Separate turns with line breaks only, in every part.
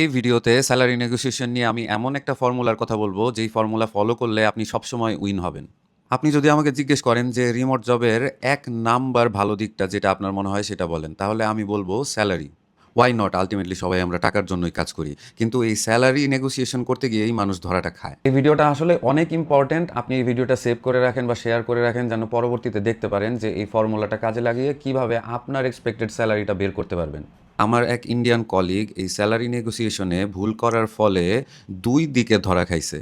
এই ভিডিওতে salary negotiation নিয়ে আমি এমন একটা ফর্মুলার কথা বলবো, যেই ফর্মুলা ফলো করলে আপনি সবসময় উইন হবেন। আপনি যদি আমাকে জিজ্ঞেস করেন যে রিমোট জবের ১ নাম্বার ভালো দিকটা যেটা আপনার মনে হয় সেটা বলেন, তাহলে আমি বলবো স্যালারি। Why not? আল্টিমেটলি সবাই আমরা টাকার জন্যই কাজ করি। কিন্তু এই স্যালারি নেগোসিয়েশন করতে গিয়েই মানুষ ধরাটা খায়। এই ভিডিওটা আসলে অনেক ইম্পর্ট্যান্ট। আপনি এই ভিডিওটা সেভ করে রাখেন বা শেয়ার করে রাখেন যেন পরবর্তীতে দেখতে পারেন যে এই ফর্মুলাটা কাজে লাগিয়ে কিভাবে আপনার এক্সপেক্টেড স্যালারিটা বের করতে পারবেন। আমার এক ইন্ডিয়ান কলিগ এই স্যালারি নেগোসিয়েশনে ভুল করার ফলে ২ দিকে ধরা খাইছে।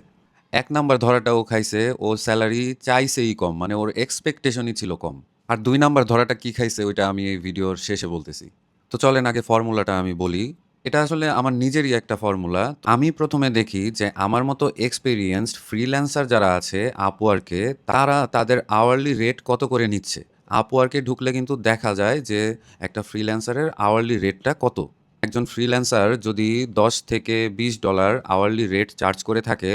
১ নাম্বার ধরাটা ও খাইছে, ও স্যালারি চাইছেই কম, মানে ওর এক্সপেকটেশনই ছিল কম। আর ২ নাম্বার ধরাটা কি খাইছে ওইটা আমি এই ভিডিওর শেষে বলতেছি। তো চলেন আগে ফর্মুলাটা আমি বলি। এটা আসলে আমার নিজেরই একটা ফর্মুলা। আমি ১ম এ দেখি যে আমার মতো এক্সপেরিয়েন্সড ফ্রিল্যান্সার যারা আছে Upwork এ, তারা তাদের আওয়ারলি রেট কত করে নিচ্ছে। Upwork এ ঢুকলে কিন্তু দেখা যায় যে একটা ফ্রিল্যান্সারের আওয়ারলি রেটটা কত। একজন ফ্রিল্যান্সার যদি $10 থেকে $20 আওয়ারলি রেট চার্জ করে থাকে,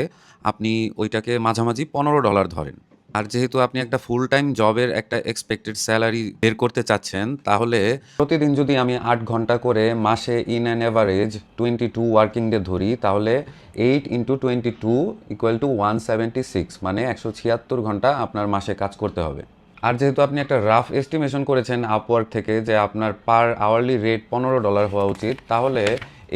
আপনি ওইটাকে মাঝামাঝি $15 ধরেন। আর যেহেতু আপনি একটা ফুল টাইম জবের একটা এক্সপেক্টেড স্যালারি বের করতে চাচ্ছেন, তাহলে প্রতিদিন যদি আমি ৮ ঘন্টা করে মাসে in an average 22 working day ধরি, তাহলে 8 ইন্টু 22 ইকুয়াল টু 176, মানে 176 ঘন্টা আপনার মাসে কাজ করতে হবে। আর যেহেতু আপনি একটা রাফ এস্টিমেশন করেছেন আপওয়ার্ক থেকে যে আপনার পার আওয়ারলি রেট $15 হওয়া উচিত, তাহলে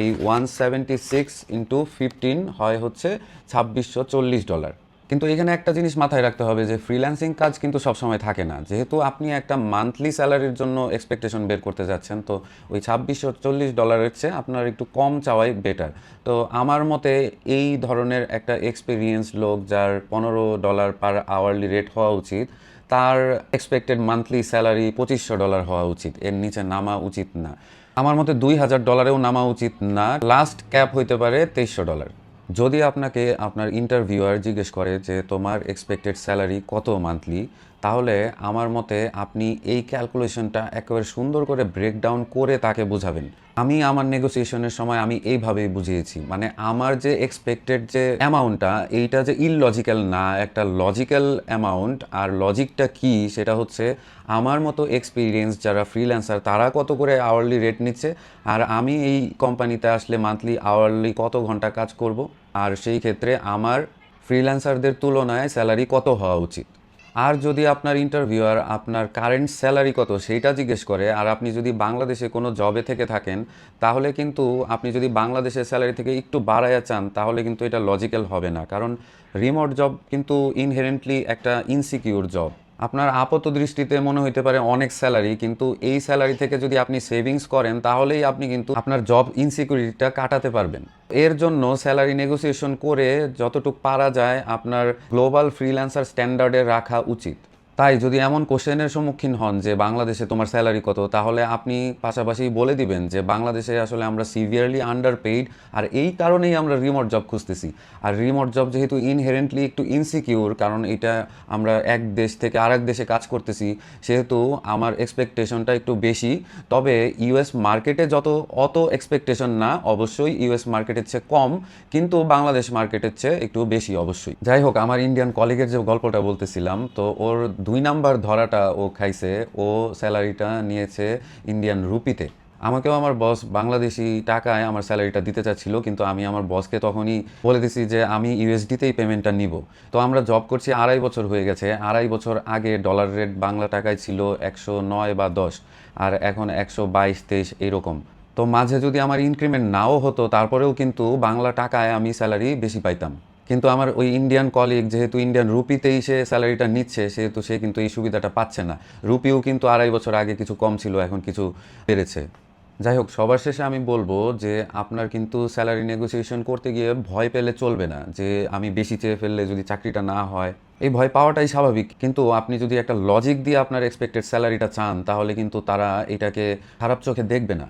এই 176 ইন্টু 15 হয় হচ্ছে $2640। কিন্তু এখানে একটা জিনিস মাথায় রাখতে হবে যে ফ্রিল্যান্সিং কাজ কিন্তু সবসময় থাকে না। যেহেতু আপনি একটা মান্থলি স্যালারির জন্য এক্সপেকটেশন বের করতে যাচ্ছেন, তো ওই $2640 চেয়ে আপনার একটু কম চাওয়াই বেটার। তো আমার মতে এই ধরনের একটা এক্সপিরিয়েন্স লোক যার $15 পার আওয়ারলি রেট হওয়া উচিত, তার এক্সপেক্টেড মান্থলি স্যালারি $2500 হওয়া উচিত, এর নিচে নামা উচিত না। আমার মতে $2000-এও নামা উচিত না। লাস্ট ক্যাপ হইতে পারে $2300। যদি আপনাকে আপনার ইন্টারভিউয়ার জিজ্ঞেস করে যে তোমার এক্সপেক্টেড স্যালারি কত মান্থলি, তাহলে আমার মতে আপনি এই ক্যালকুলেশনটা একেবারে সুন্দর করে ব্রেকডাউন করে তাকে বোঝাবেন। আমি আমার নেগোসিয়েশনের সময় আমি এইভাবেই বুঝিয়েছি, মানে আমার যে এক্সপেক্টেড যে অ্যামাউন্টটা, এইটা যে ইললজিক্যাল না, একটা লজিক্যাল অ্যামাউন্ট। আর লজিকটা কি, সেটা হচ্ছে আমার মতো এক্সপিরিয়েন্স যারা ফ্রিল্যান্সার তারা কত করে আওয়ারলি রেট নিচ্ছে, আর আমি এই কোম্পানিতে আসলে মান্থলি আওয়ারলি কত ঘন্টা কাজ করব, আর সেই ক্ষেত্রে আমার ফ্রিল্যান্সারদের তুলনায় স্যালারি কত হওয়া উচিত। আর যদি আপনার ইন্টারভিউয়ার আপনার কারেন্ট স্যালারি কত সেইটা জিজ্ঞেস করে, আর আপনি যদি বাংলাদেশে কোনো জবে থেকে থাকেন, তাহলে কিন্তু আপনি যদি বাংলাদেশের স্যালারি থেকে একটু বাড়াইয়া চান, তাহলে কিন্তু এটা লজিক্যাল হবে না। কারণ রিমোট জব কিন্তু ইনহেরেন্টলি একটা ইনসিকিউর জব। আপনার আপাত দৃষ্টিতে মনে হইতে পারে অনেক স্যালারি, কিন্তু এই স্যালারি থেকে যদি আপনি সেভিংস করেন, তাহলেই আপনি কিন্তু আপনার জব ইনসিকিউরিটিটা কাটাতে পারবেন। এর জন্য স্যালারি নেগোসিয়েশন করে যতটুকু পারা যায় আপনার গ্লোবাল ফ্রিল্যান্সার স্ট্যান্ডার্ডে রাখা উচিত। তাই যদি এমন কোশ্চেনের সম্মুখীন হন যে বাংলাদেশে তোমার স্যালারি কত, তাহলে আপনি পাশাপাশি বলে দিবেন যে বাংলাদেশে আসলে আমরা সিভিয়ারলি আন্ডার পেইড, আর এই কারণেই আমরা রিমোট জব খুঁজতেছি। আর রিমোট জব যেহেতু ইনহেরেন্টলি একটু ইনসিকিউর, কারণ এটা আমরা এক দেশ থেকে আরেক দেশে কাজ করতেছি, সেহেতু আমার এক্সপেকটেশনটা একটু বেশি। তবে ইউএস মার্কেটে অত এক্সপেকটেশন না, অবশ্যই ইউএস মার্কেটের চেয়ে কম, কিন্তু বাংলাদেশ মার্কেটের চেয়ে একটু বেশি অবশ্যই। যাই হোক, আমার ইন্ডিয়ান কলিগের যে গল্পটা বলতেছিলাম, তো ওর 2 নাম্বার ধরাটা ও খাইছে, ও স্যালারিটা নিয়েছে ইন্ডিয়ান রুপিতে। আমাকেও আমার বস বাংলাদেশি টাকায় আমার স্যালারিটা দিতে চাচ্ছিল, কিন্তু আমি আমার বসকে তখনই বলে দিছি যে আমি ইউএসডিতেই পেমেন্টটা নিব। তো আমরা জব করছি 2.5 বছর হয়ে গেছে। 2.5 বছর আগে ডলার রেট বাংলা টাকায় ছিল 109 বা 10, আর এখন 122-23 এইরকম। তো মাঝে যদি আমার ইনক্রিমেন্ট নাও হতো, তারপরেও কিন্তু বাংলা টাকায় আমি স্যালারি বেশি পাইতাম। কিন্তু আমার ওই ইন্ডিয়ান কলিগ যেহেতু ইন্ডিয়ান রুপিতেই সে স্যালারিটা নিচ্ছে, সেহেতু সে কিন্তু এই সুবিধাটা পাচ্ছে না। রুপিও কিন্তু 2.5 বছর আগে কিছু কম ছিল, এখন কিছু বেড়েছে। যাই হোক, সবার শেষে আমি বলবো যে আপনার কিন্তু স্যালারি নেগোসিয়েশন করতে গিয়ে ভয় পেলে চলবে না, যে আমি বেশি চেয়ে ফেললে যদি চাকরিটা না হয়। এই ভয় পাওয়াটাই স্বাভাবিক, কিন্তু আপনি যদি একটা লজিক দিয়ে আপনার এক্সপেক্টেড স্যালারিটা চান, তাহলে কিন্তু তারা এটাকে খারাপ চোখে দেখবে না।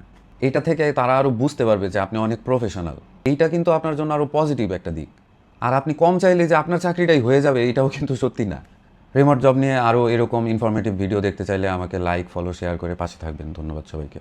এটা থেকে তারা আরও বুঝতে পারবে যে আপনি অনেক প্রফেশনাল। এইটা কিন্তু আপনার জন্য আরও পজিটিভ একটা দিক। আর আপনি কম চাইলে যে আপনার চাকরিটাই হয়ে যাবে, এটাও কিন্তু সত্যি না। রিমোট জব নিয়ে আরও এরকম ইনফরমেটিভ ভিডিও দেখতে চাইলে আমাকে লাইক, ফলো, শেয়ার করে পাশে থাকবেন। ধন্যবাদ সবাইকে।